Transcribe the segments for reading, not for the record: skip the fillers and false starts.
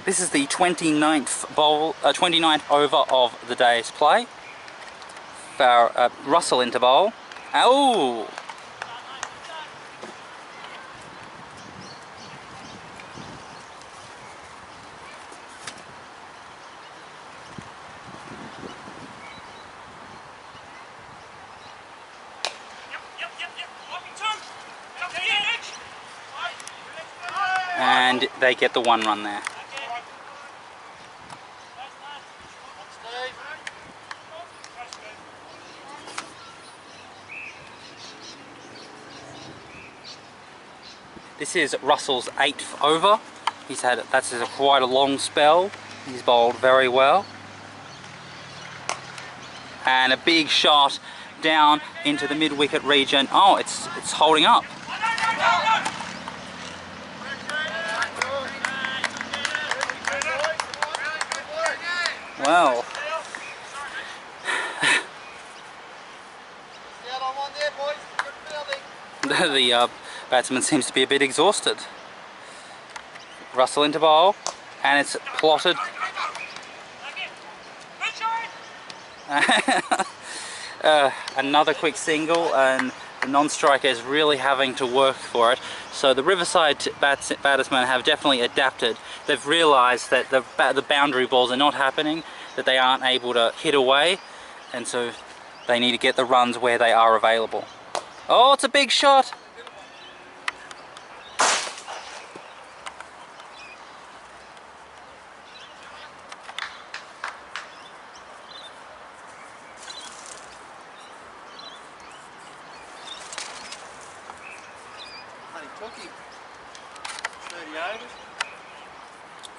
This is the 29th over of the day's play. Russell into bowl. Oh! And they get the 1 run there. This is Russell's 8th over. That's quite a long spell. He's bowled very well. And a big shot down into the mid-wicket region. Oh, it's holding up. Well, the batsman seems to be a bit exhausted. Russell into bowl, and it's plotted. Another quick single, and the non-striker is really having to work for it. So the Riverside batsmen have definitely adapted. They've realised that the boundary balls are not happening, that they aren't able to hit away, and so they need to get the runs where they are available. Oh, it's a big shot!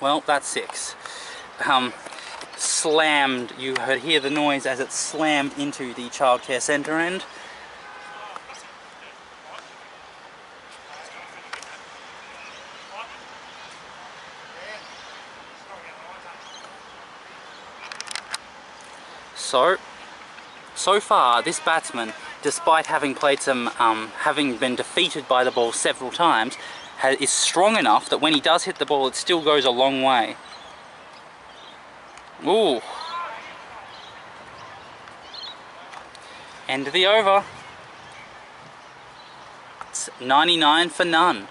Well, that's 6. Slammed, you heard hear the noise as it slammed into the childcare centre end. So far, this batsman, despite having played some, having been defeated by the ball several times, is strong enough that when he does hit the ball, it still goes a long way. Ooh. End of the over. It's 99 for none.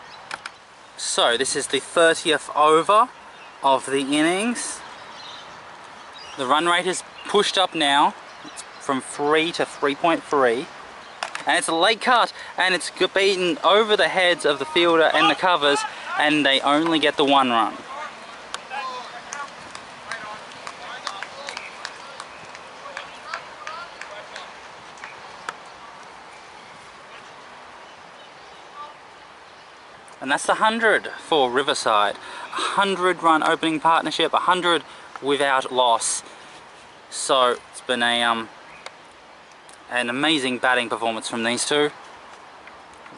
So this is the 30th over of the innings. The run rate is pushed up now. It's from 3 to 3.3. And it's a late cut, and it's beaten over the heads of the fielder and the covers, and they only get the 1 run. And that's the 100 for Riverside. 100 run opening partnership, 100 without loss. So it's been an amazing batting performance from these two.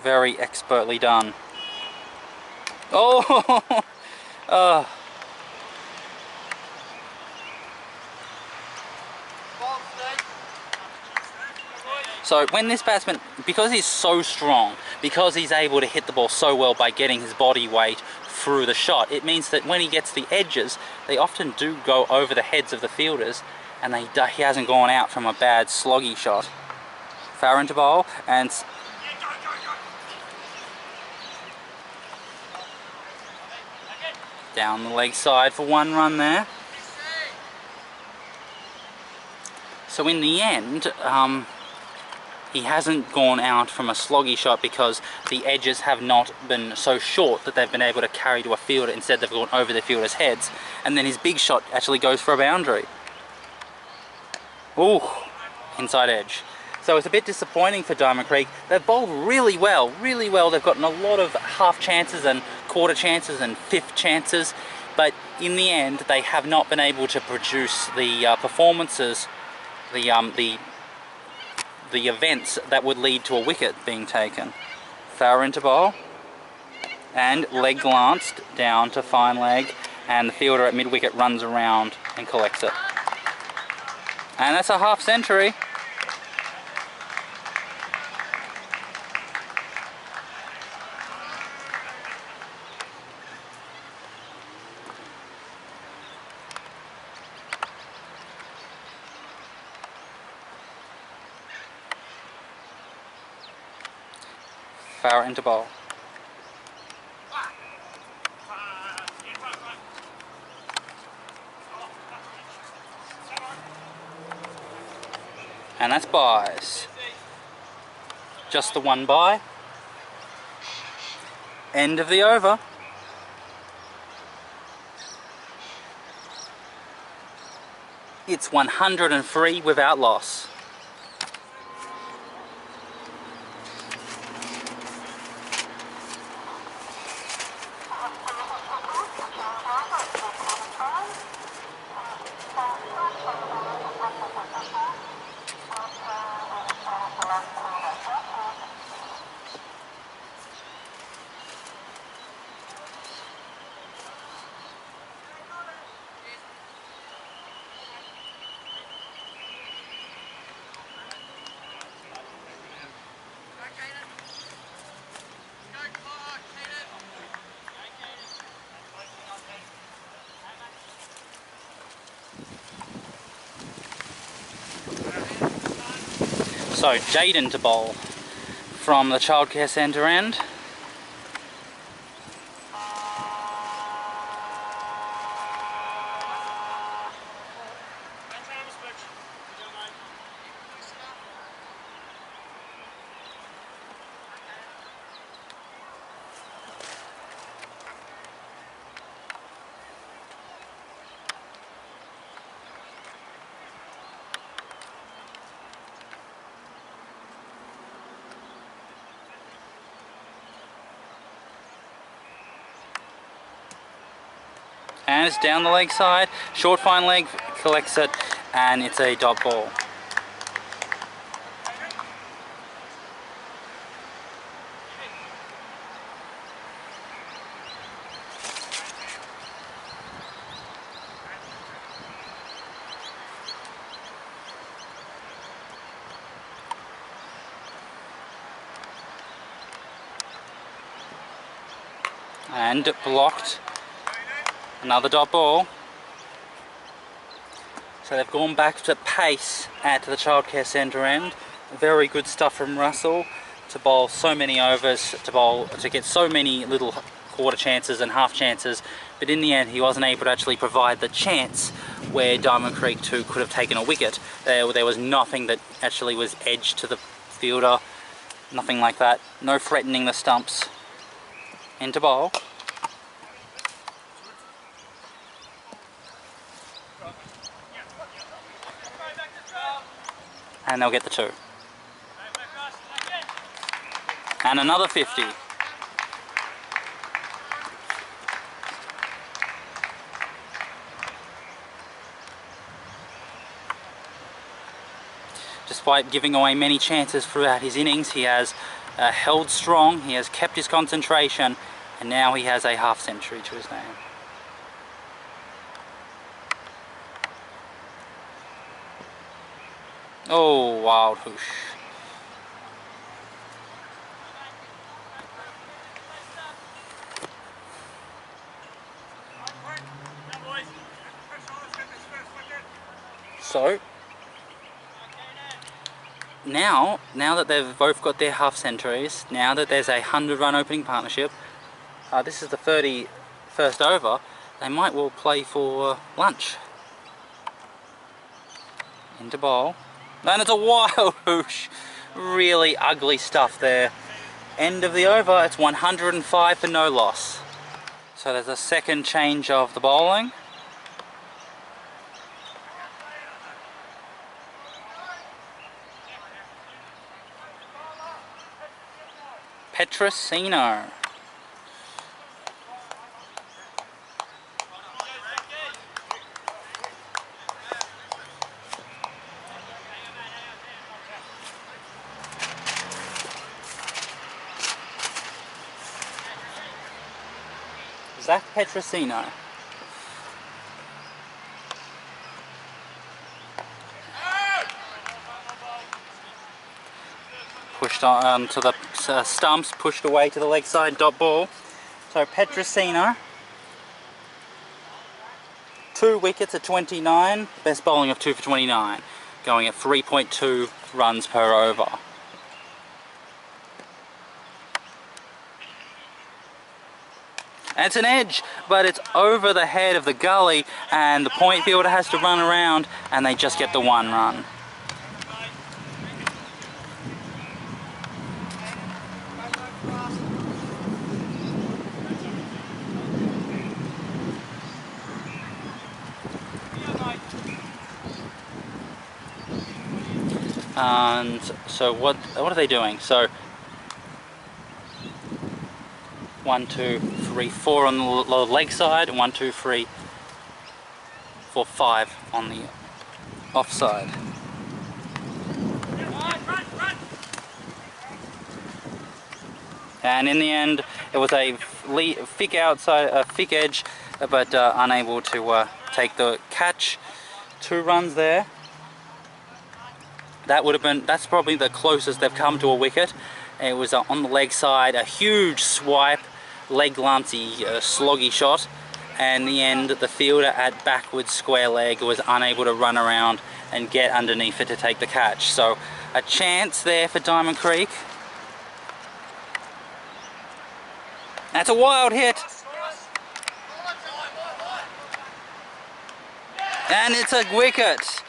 Very expertly done. Oh! So when this batsman, because he's so strong, because he's able to hit the ball so well by getting his body weight through the shot, it means that when he gets the edges, they often do go over the heads of the fielders, and he hasn't gone out from a bad sloggy shot. Far into bowl, and down the leg side for 1 run there. So in the end, he hasn't gone out from a sloggy shot because the edges have not been so short that they've been able to carry to a fielder. Instead, they've gone over the fielder's heads, and then his big shot actually goes for a boundary. Ooh, inside edge. So it's a bit disappointing for Diamond Creek. They've bowled really well, really well. They've gotten a lot of half chances and quarter chances and fifth chances, but in the end, they have not been able to produce the performances, the events that would lead to a wicket being taken. Far into bowl, and leg glanced down to fine leg, and the fielder at mid-wicket runs around and collects it. And that's a half century. Farah into bowl. And that's buys. Just the one buy. End of the over. It's 103 without loss. So Jaden to bowl from the childcare centre end. And it's down the leg side, short fine leg, collects it, and it's a dot ball. And blocked. Another dot ball. So they've gone back to pace at the childcare centre end. Very good stuff from Russell to bowl so many overs, to get so many little quarter chances and half chances, but in the end he wasn't able to actually provide the chance where Diamond Creek 2 could have taken a wicket. There was nothing that actually was edged to the fielder, nothing like that, no threatening the stumps. Into bowl. And they'll get the 2. And another 50. Despite giving away many chances throughout his innings, he has held strong, he has kept his concentration, and now he has a half century to his name. Oh, wild whoosh. So, now that they've both got their half centuries, now that there's a 100-run opening partnership, this is the 31st over, they might well play for lunch. Into bowl. And it's a wild whoosh. Really ugly stuff there. End of the over, it's 105 for no loss. So there's a second change of the bowling. Petrosino. Zach Petrosino. Pushed on to the stumps, pushed away to the leg side, dot ball. So Petrosino, 2 wickets at 29, best bowling of 2 for 29, going at 3.2 runs per over. And it's an edge, but it's over the head of the gully, and the point fielder has to run around, and they just get the 1 run. And so what are they doing? So 1, 2, 3, 4 on the leg side, 1, 2, 3, 4, 5 on the offside. And in the end, it was a thick outside, a thick edge, but unable to take the catch. 2 runs there. That's probably the closest they've come to a wicket. It was on the leg side, a huge swipe, leg lumpy, sloggy shot, and in the end the fielder at backwards square leg was unable to run around and get underneath it to take the catch. So a chance there for Diamond Creek. That's a wild hit. And it's a wicket.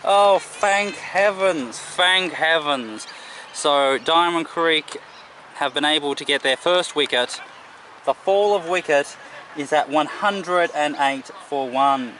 Oh, thank heavens, thank heavens. So Diamond Creek have been able to get their first wicket. The fall of wicket is at 108 for 1.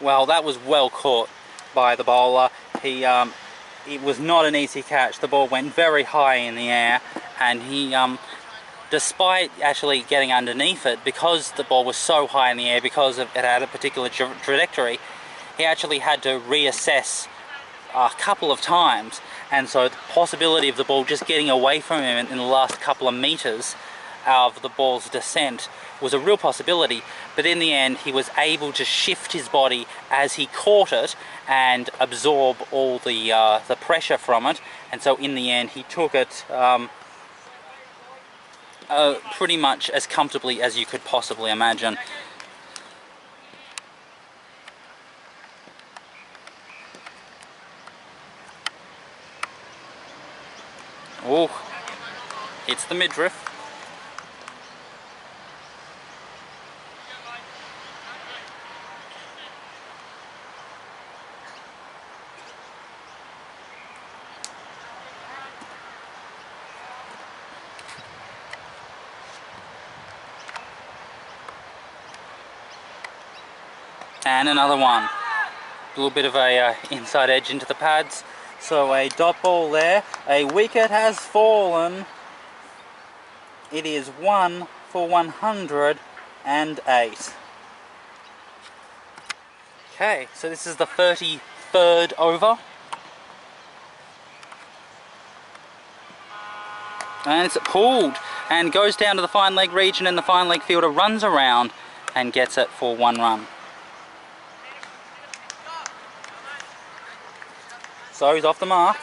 Well, that was well caught by the bowler. It was not an easy catch. The ball went very high in the air, and he, despite actually getting underneath it, because the ball was so high in the air, because it had a particular trajectory, he actually had to reassess a couple of times, and so the possibility of the ball just getting away from him in the last couple of meters of the ball's descent was a real possibility. But in the end, he was able to shift his body as he caught it and absorb all the pressure from it, and so in the end he took it pretty much as comfortably as you could possibly imagine. Oh, hits the midriff. And another one. A little bit of a inside edge into the pads. So a dot ball there. A wicket has fallen. It is 1 for 108. Okay, so this is the 33rd over. And it's pulled and goes down to the fine leg region, and the fine leg fielder runs around and gets it for 1 run. So he's off the mark.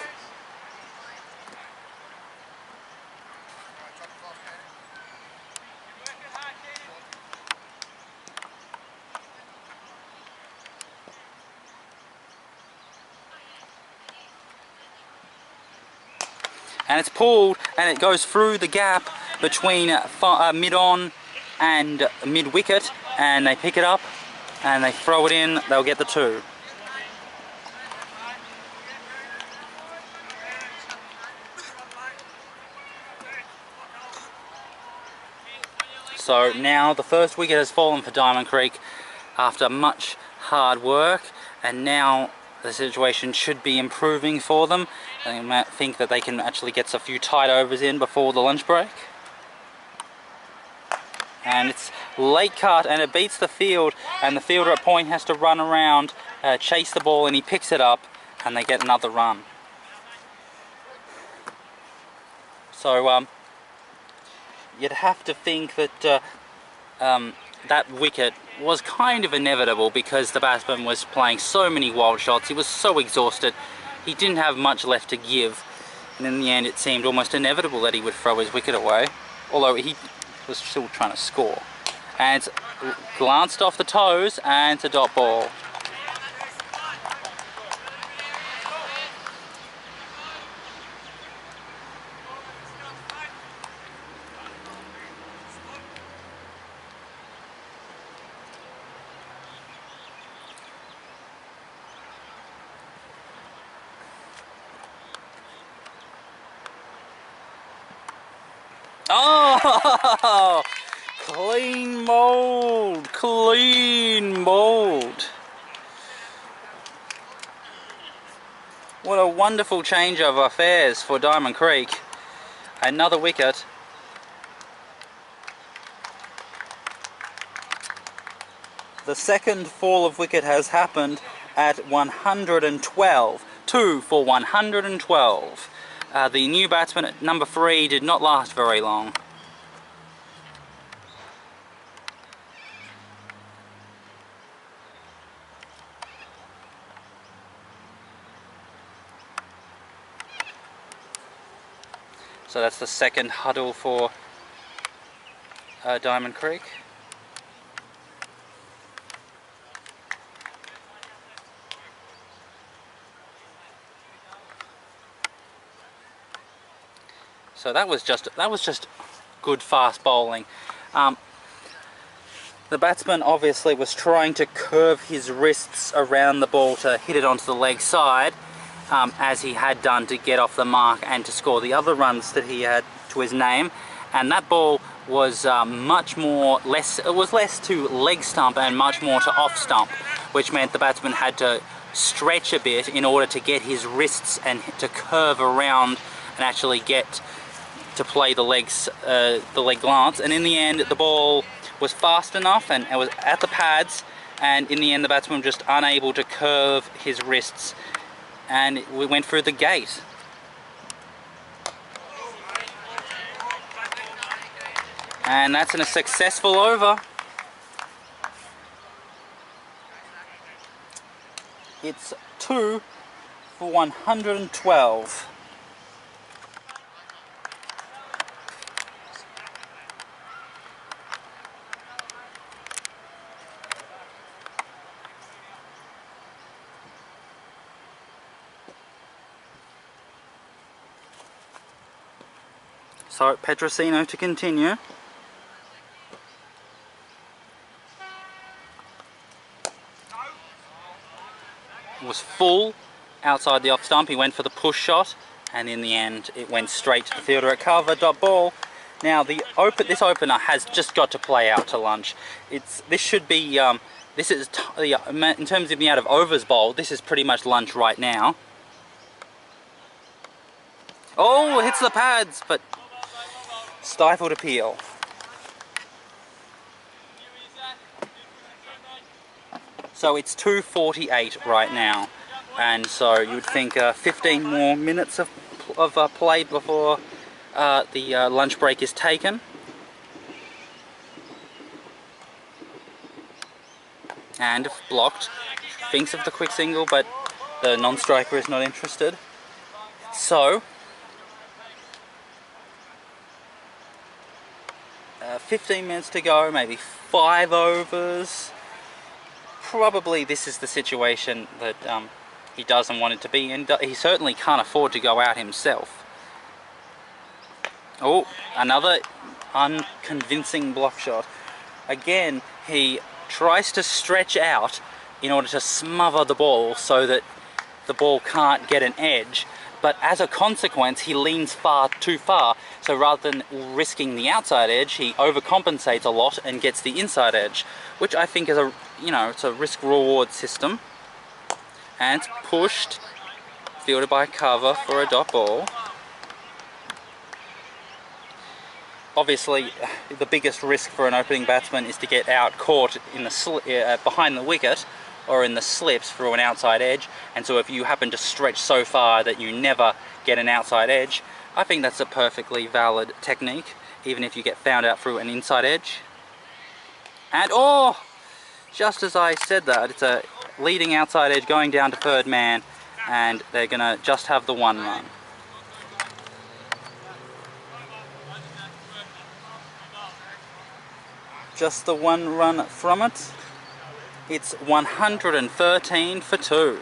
And it's pulled, and it goes through the gap between mid-on and mid-wicket, and they pick it up and they throw it in. They'll get the 2. So now the first wicket has fallen for Diamond Creek after much hard work, and now the situation should be improving for them. I might think that they can actually get a few tight overs in before the lunch break. And it's late cut and it beats the field, and the fielder at point has to run around, chase the ball, and he picks it up and they get another run. So you'd have to think that that wicket was kind of inevitable because the batsman was playing so many wild shots. He was so exhausted, he didn't have much left to give, and in the end it seemed almost inevitable that he would throw his wicket away, although he was still trying to score. And it's glanced off the toes, and it's a dot ball. Oh, clean mould, clean mould. What a wonderful change of affairs for Diamond Creek. Another wicket. The second fall of wicket has happened at 112. 2 for 112. The new batsman at number 3 did not last very long. So that's the second huddle for Diamond Creek. So that was just good fast bowling. The batsman obviously was trying to curve his wrists around the ball to hit it onto the leg side, as he had done to get off the mark and to score the other runs that he had to his name. And that ball was less to leg stump and much more to off stump, which meant the batsman had to stretch a bit in order to get his wrists and to curve around and actually get to play the leg glance. And in the end the ball was fast enough and it was at the pads, and in the end the batsman was just unable to curve his wrists, and we went through the gate. And that's a successful over. It's 2 for 112. So Petrosino to continue. Was full outside the off stump. He went for the push shot, and in the end it went straight to the fielder at cover. Dot ball. Now this opener has just got to play out to lunch. This should be in terms of the amount of overs bowled, this is pretty much lunch right now. Oh, hits the pads, but stifled appeal. So it's 2:48 right now, and so you would think 15 more minutes of play before the lunch break is taken. And if blocked, thinks of the quick single, but the non-striker is not interested. So 15 minutes to go, maybe 5 overs. Probably this is the situation that he doesn't want it to be in. He certainly can't afford to go out himself. Oh, another unconvincing block shot. Again, he tries to stretch out in order to smother the ball so that the ball can't get an edge, but as a consequence he leans far too far, so So rather than risking the outside edge, he overcompensates a lot and gets the inside edge, which I think is a, you know, it's a risk-reward system. And it's pushed, fielded by cover for a dot ball. Obviously, the biggest risk for an opening batsman is to get out caught in the behind the wicket or in the slips through an outside edge. And so if you happen to stretch so far that you never get an outside edge, I think that's a perfectly valid technique, even if you get found out through an inside edge. And oh, just as I said that, it's a leading outside edge going down to third man, and they're gonna just have the 1 run. Just the 1 run from it. It's 113 for 2.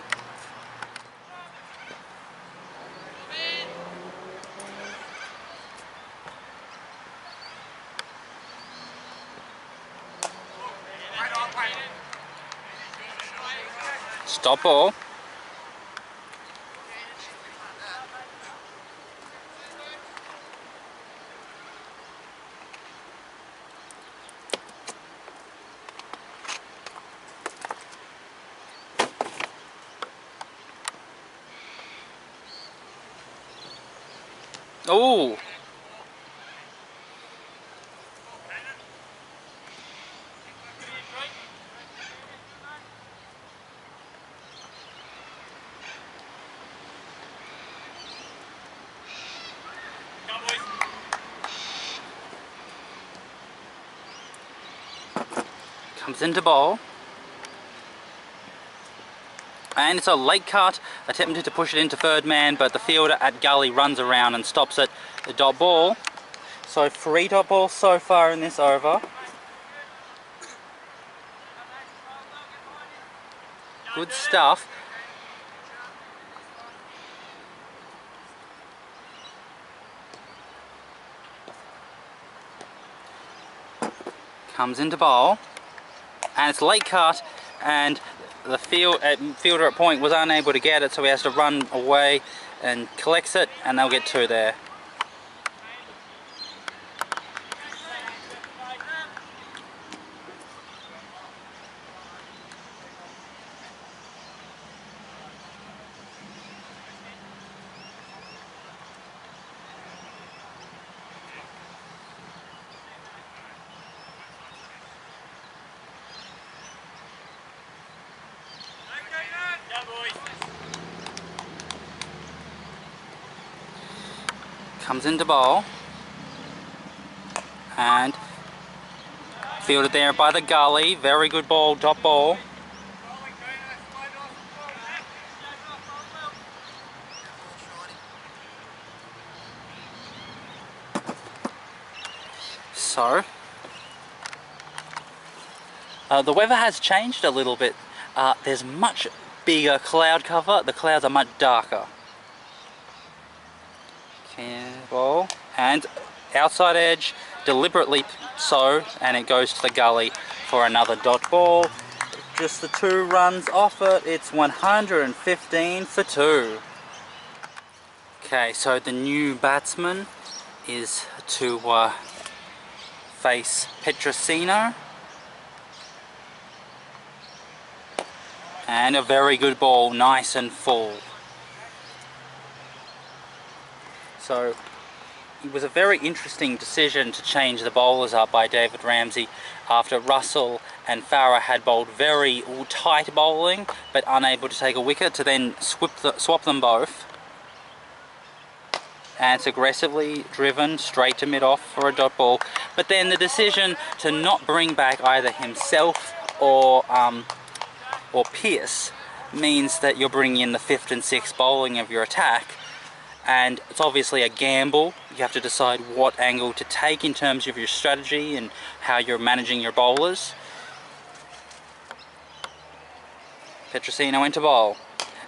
Stop ball. Oh. Comes into ball. And it's a late cut, attempted to push it into third man, but the fielder at gully runs around and stops it. The dot ball. So 3 dot balls so far in this over. Good stuff. Comes into bowl. And it's late cut, and the fielder at point was unable to get it, so he has to run away and collects it, and they'll get 2 there. Comes into bowl, and fielded there by the gully. Very good ball, dot ball. So the weather has changed a little bit. There's much bigger cloud cover. The clouds are much darker. Ball, and outside edge, deliberately so, and it goes to the gully for another dot ball. Just the 2 runs off it. It's 115 for 2. Okay, so the new batsman is to face Petrosino, and a very good ball, nice and full. So it was a very interesting decision to change the bowlers up by David Ramsey after Russell and Farah had bowled very tight bowling but unable to take a wicket, to then swap them both. And it's aggressively driven straight to mid-off for a dot ball. But then the decision to not bring back either himself or Pearce means that you're bringing in the 5th and 6th bowling of your attack. And it's obviously a gamble. You have to decide what angle to take in terms of your strategy and how you're managing your bowlers. Petrosino into bowl,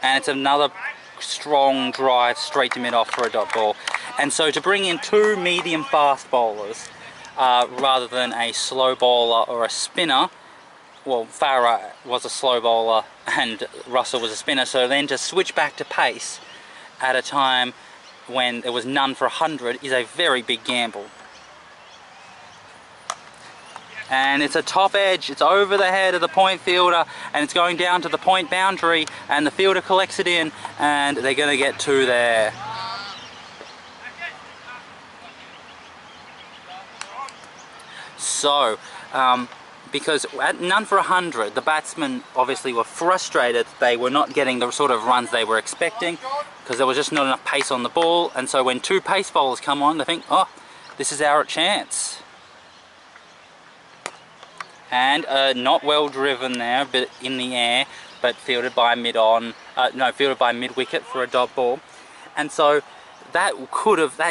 and it's another strong drive straight to mid-off for a dot ball. And so to bring in 2 medium fast bowlers rather than a slow bowler or a spinner, well, Farah was a slow bowler and Russell was a spinner, so then to switch back to pace at a time when there was none for 100 is a very big gamble. And it's a top edge, it's over the head of the point fielder, and it's going down to the point boundary, and the fielder collects it in, and they're going to get 2 there. So, because at none for 100, the batsmen obviously were frustrated. They were not getting the sort of runs they were expecting, because there was just not enough pace on the ball, and so when 2 pace bowlers come on, they think, oh, this is our chance. And not well driven there, but in the air, but fielded by fielded by mid wicket for a dot ball. And so that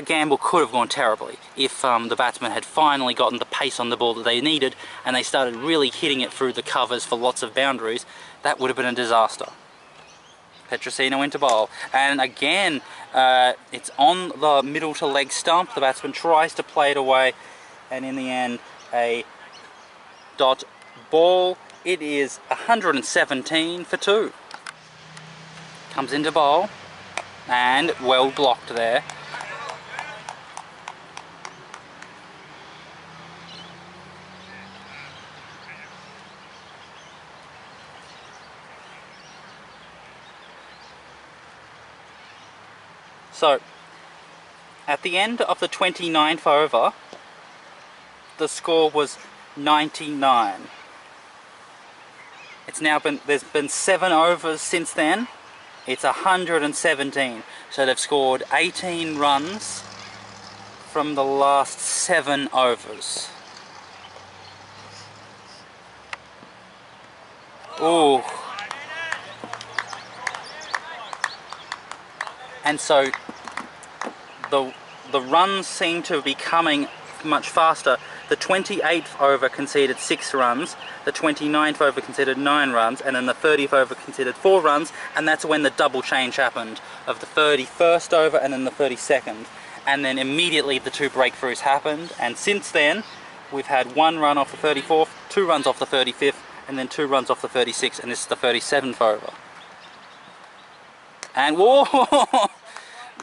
gamble could have gone terribly if the batsman had finally gotten the pace on the ball that they needed, and they started really hitting it through the covers for lots of boundaries. That would have been a disaster. Petrosino into bowl, and again it's on the middle to leg stump. The batsman tries to play it away, and in the end a dot ball. It is 117 for 2. Comes into bowl, and well blocked there. So, at the end of the 29th over, the score was 99. It's now there's been 7 overs since then. It's 117. So they've scored 18 runs from the last 7 overs. Ooh. And so the runs seem to be coming much faster. The 28th over conceded 6 runs, the 29th over conceded 9 runs, and then the 30th over conceded 4 runs, and that's when the double change happened of the 31st over and then the 32nd. And then immediately the 2 breakthroughs happened, and since then we've had 1 run off the 34th, 2 runs off the 35th, and then 2 runs off the 36th, and this is the 37th over. And whoa!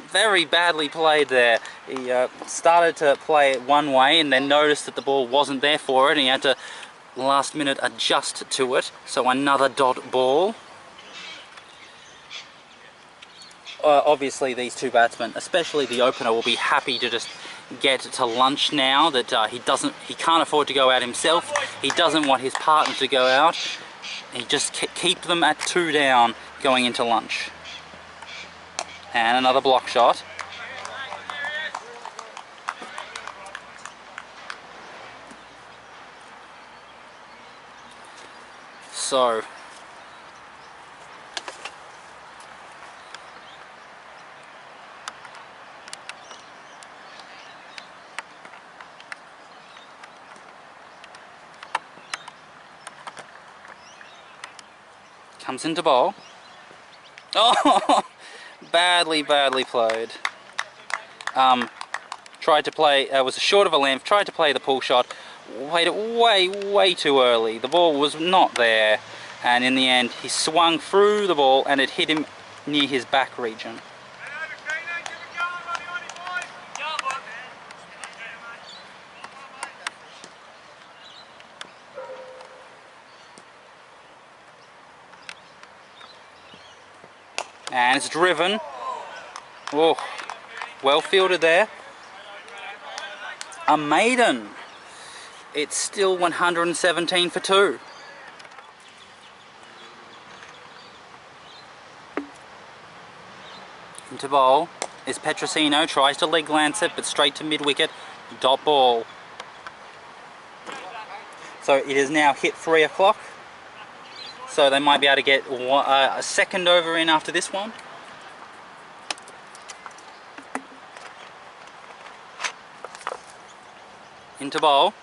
Very badly played there. He started to play it one way and then noticed that the ball wasn't there for it, and he had to last minute adjust to it. So another dot ball. Obviously these 2 batsmen, especially the opener, will be happy to just get to lunch now that he can't afford to go out himself. He doesn't want his partner to go out. He just keep them at 2 down going into lunch. And another block shot. So comes into bowl. Oh! Badly played. Tried to play, was short of a length, tried to play the pull shot, played it way too early. The ball was not there, and in the end he swung through the ball and it hit him near his back region. And it's driven. Oh, well fielded there. A maiden. It's still 117 for 2. Into bowl is Petrosino. Tries to leg glance it, but straight to mid wicket. Dot ball. So it is now hit 3 o'clock. So they might be able to get a second over in after this one. Into bowl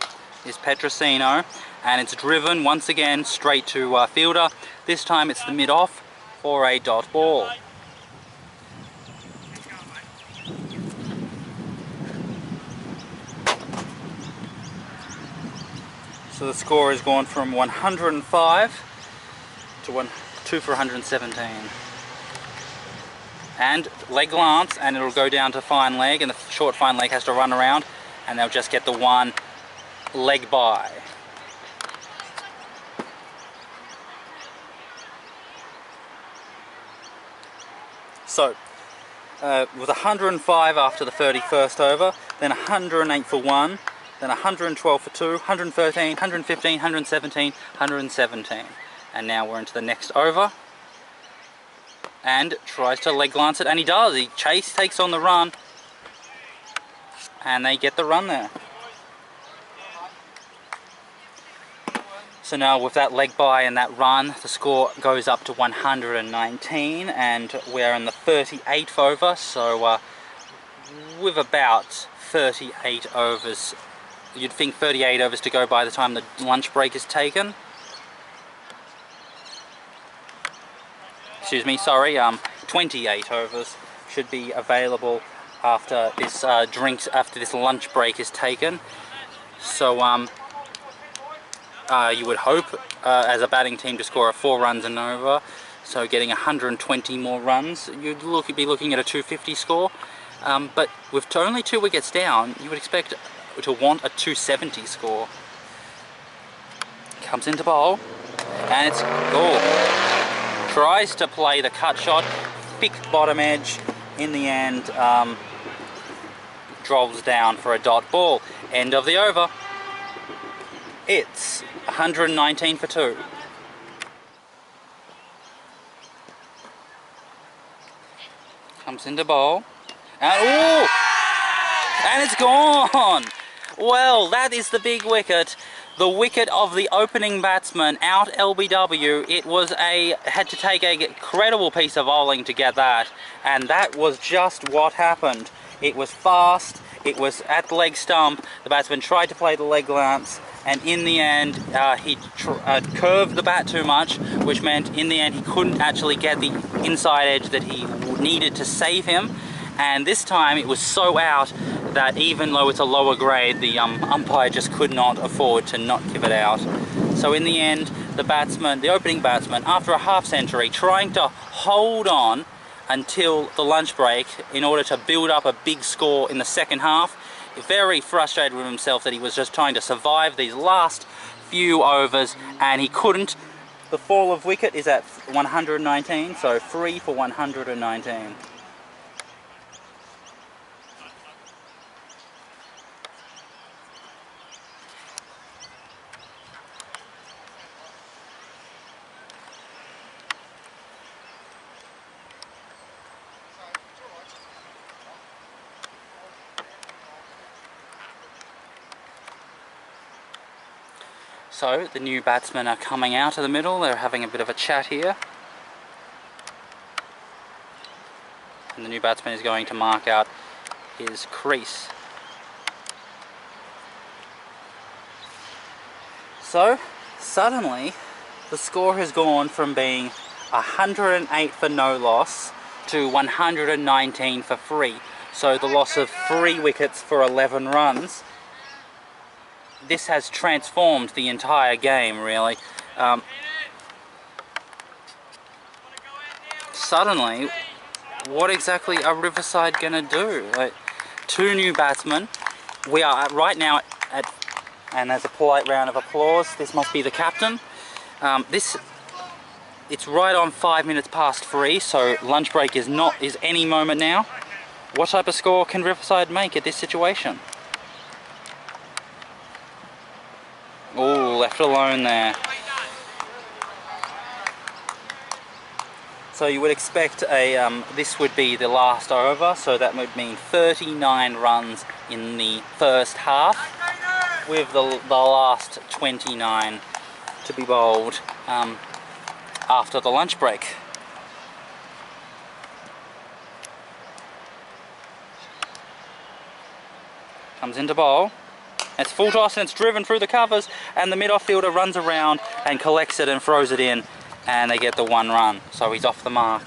is Petrosino, and it's driven once again straight to fielder. This time it's the mid-off for a dot ball. So the score has gone from 105 to 2 for 117. and leg glance, and it'll go down to fine leg, and the short fine leg has to run around, and they'll just get the one leg by. So with 105 after the 31st over, then 108 for 1, then 112 for 2, 113, 115, 117, 117. And now we're into the next over. And tries to leg glance it, and he does. He takes on the run, and they get the run there. So now with that leg by and that run, the score goes up to 119, and we're in the 38th over, so with about 38 overs, you'd think 38 overs to go by the time the lunch break is taken. Excuse me, sorry, 28 overs should be available after this after this lunch break is taken. So you would hope as a batting team to score a 4 runs and over, so getting 120 more runs, you'd be looking at a 250 score. But with only 2 wickets down, you would expect to want a 270 score. Comes into bowl, and it's tries to play the cut shot, thick bottom edge. In the end, drops down for a dot ball. End of the over. It's 119 for 2. Comes into bowl, and and it's gone. Well, that is the big wicket. The wicket of the opening batsman, out LBW. It was had to take a credible piece of bowling to get that, and that was just what happened. It was fast, it was at the leg stump, the batsman tried to play the leg glance, and in the end he curved the bat too much, which meant in the end he couldn't actually get the inside edge that he needed to save him. And this time it was so out that even though it's a lower grade, the umpire just could not afford to not give it out. So in the end, the opening batsman, after a half century, trying to hold on until the lunch break in order to build up a big score in the second half, very frustrated with himself that he was just trying to survive these last few overs, and he couldn't. The fall of wicket is at 119, so 3 for 119. So the new batsmen are coming out of the middle, they're having a bit of a chat here. And the new batsman is going to mark out his crease. So suddenly the score has gone from being 108 for no loss to 119 for free. So the loss of 3 wickets for 11 runs. This has transformed the entire game, really. Suddenly, what exactly are Riverside going to do? Like, 2 new batsmen. We are right now at, and as a polite round of applause, this must be the captain. It's right on 5 minutes past 3, so lunch break is any moment now. What type of score can Riverside make at this situation? Oh, left alone there. So you would expect this would be the last over, so that would mean 39 runs in the first half, with the last 29 to be bowled after the lunch break. Comes into bowl. It's full toss and it's driven through the covers, and the mid-off fielder runs around and collects it and throws it in, and they get the 1 run. So he's off the mark.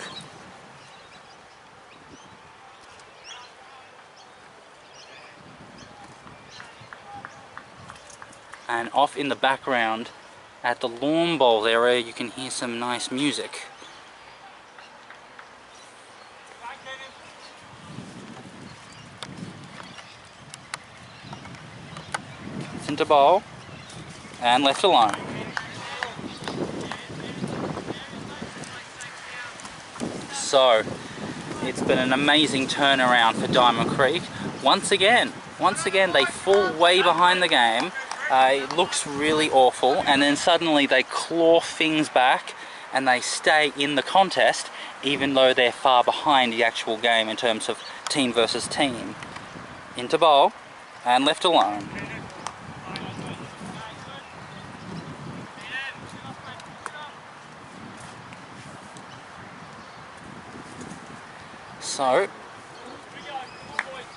And off in the background at the lawn bowl area, you can hear some nice music. Gets into bowl and left alone. So it's been an amazing turnaround for Diamond Creek. Once again they fall way behind the game. It looks really awful, and then suddenly they claw things back and they stay in the contest even though they're far behind the actual game in terms of team versus team. Into bowl and left alone. So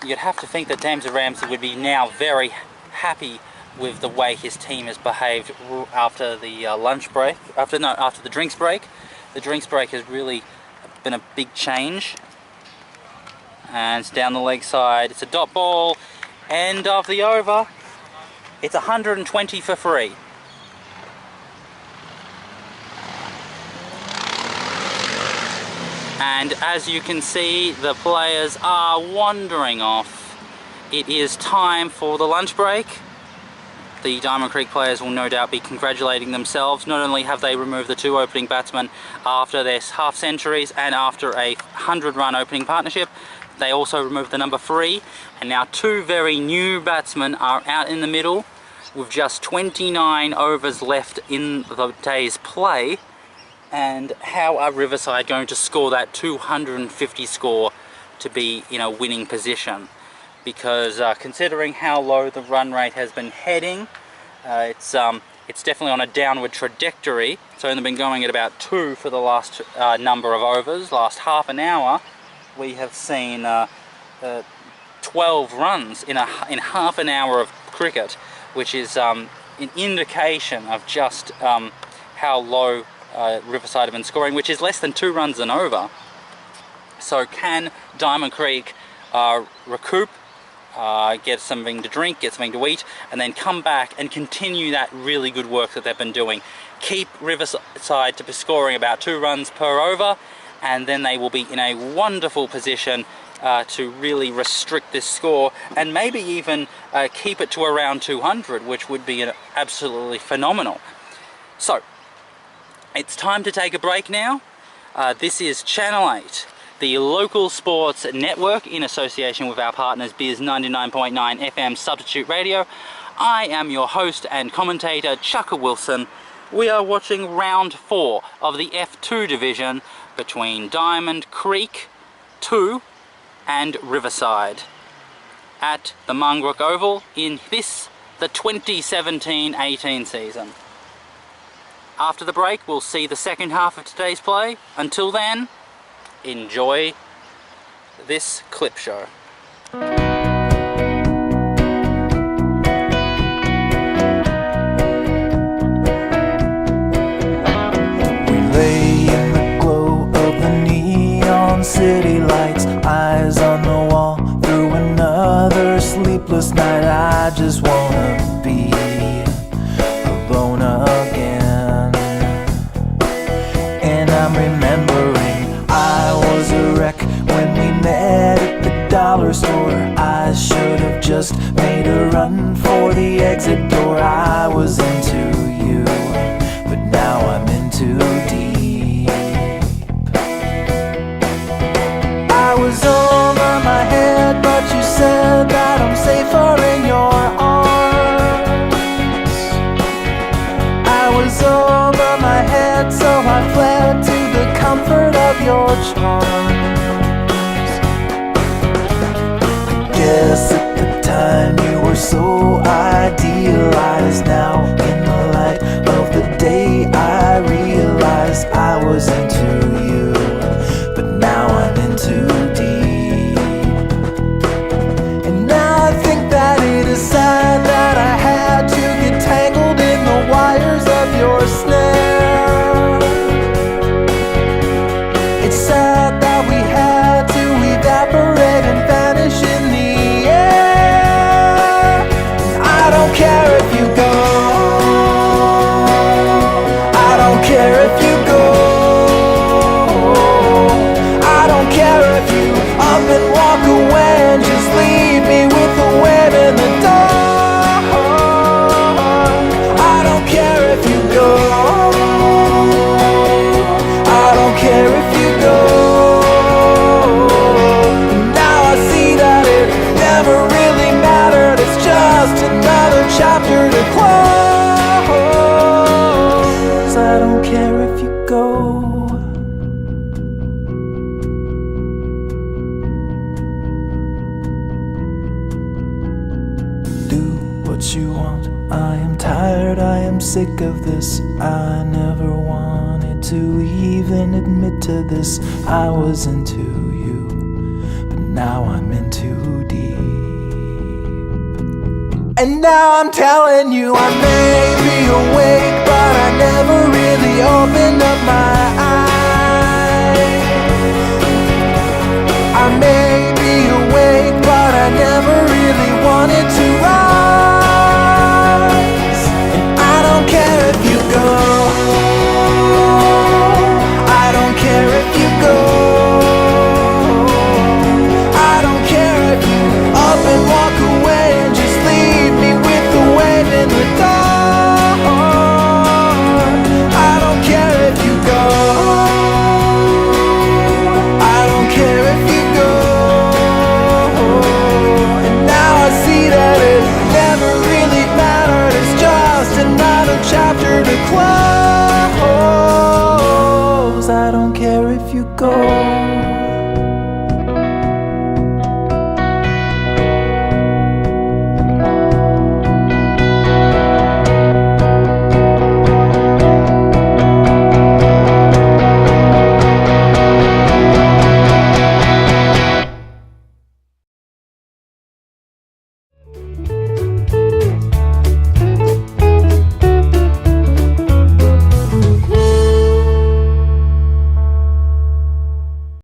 you'd have to think that Damson Ramsey would be now very happy with the way his team has behaved after the lunch break, after the drinks break. The drinks break has really been a big change. And it's down the leg side. It's a dot ball. End of the over. It's 120 for free. And as you can see, the players are wandering off. It is time for the lunch break. The Diamond Creek players will no doubt be congratulating themselves. Not only have they removed the 2 opening batsmen after their half centuries and after a 100-run opening partnership, they also removed the number 3. And now 2 very new batsmen are out in the middle with just 29 overs left in the day's play. And how are Riverside going to score that 250 score to be in a winning position? Because considering how low the run rate has been heading, it's definitely on a downward trajectory. It's only been going at about 2 for the last number of overs. Last half an hour, we have seen 12 runs in half an hour of cricket, which is an indication of just how low Riverside have been scoring, which is less than 2 runs an over. So can Diamond Creek recoup, get something to drink, get something to eat, and then come back and continue that really good work that they've been doing? Keep Riverside to be scoring about 2 runs per over, and then they will be in a wonderful position to really restrict this score, and maybe even keep it to around 200, which would be absolutely phenomenal. So it's time to take a break now. This is Channel 8, the local sports network in association with our partners Bizz 99.9 FM Substitute Radio. I am your host and commentator, Chukka Wilson. We are watching round 4 of the F2 division between Diamond Creek 2 and Riverside at the Mungrook Oval in the 2017-18 season. After the break, we'll see the second half of today's play. Until then, enjoy this clip show. We lay in the glow of the neon city lights, eyes on the wall through another sleepless night. I just wanna be alone again. And I'm remembering I was a wreck when we met at the dollar store. I should have just made a run for the exit door. I was into you, but now I'm in too deep. I was over my head, but you said that I'm safer in your arms. I was over my head, so I fled to the comfort of your charms. I guess at the time you were so idealized. Now in the light of the day I realized I was into you, but now I'm in too deep. And now I think that it is sad that I had to get tangled in the wires of your snare. It's sad that we had to evaporate and vanish in the air. And I don't care if you go, I don't care if you go, I don't care if you up and walk away and just leave me with a wave in the dark. I'm sick of this. I never wanted to even admit to this. I was into you, but now I'm in too deep. And now I'm telling you, I may be awake, but I never really opened up my eyes. I may be awake, but I never really wanted to rise. And I don't care if you go, I don't care if you go, I don't care if you up and walk away and just leave me with the wave in the dark. I don't care if you go, I don't care if you go. And now I see that it never really mattered. It's just another chapter to close. I don't care if you go.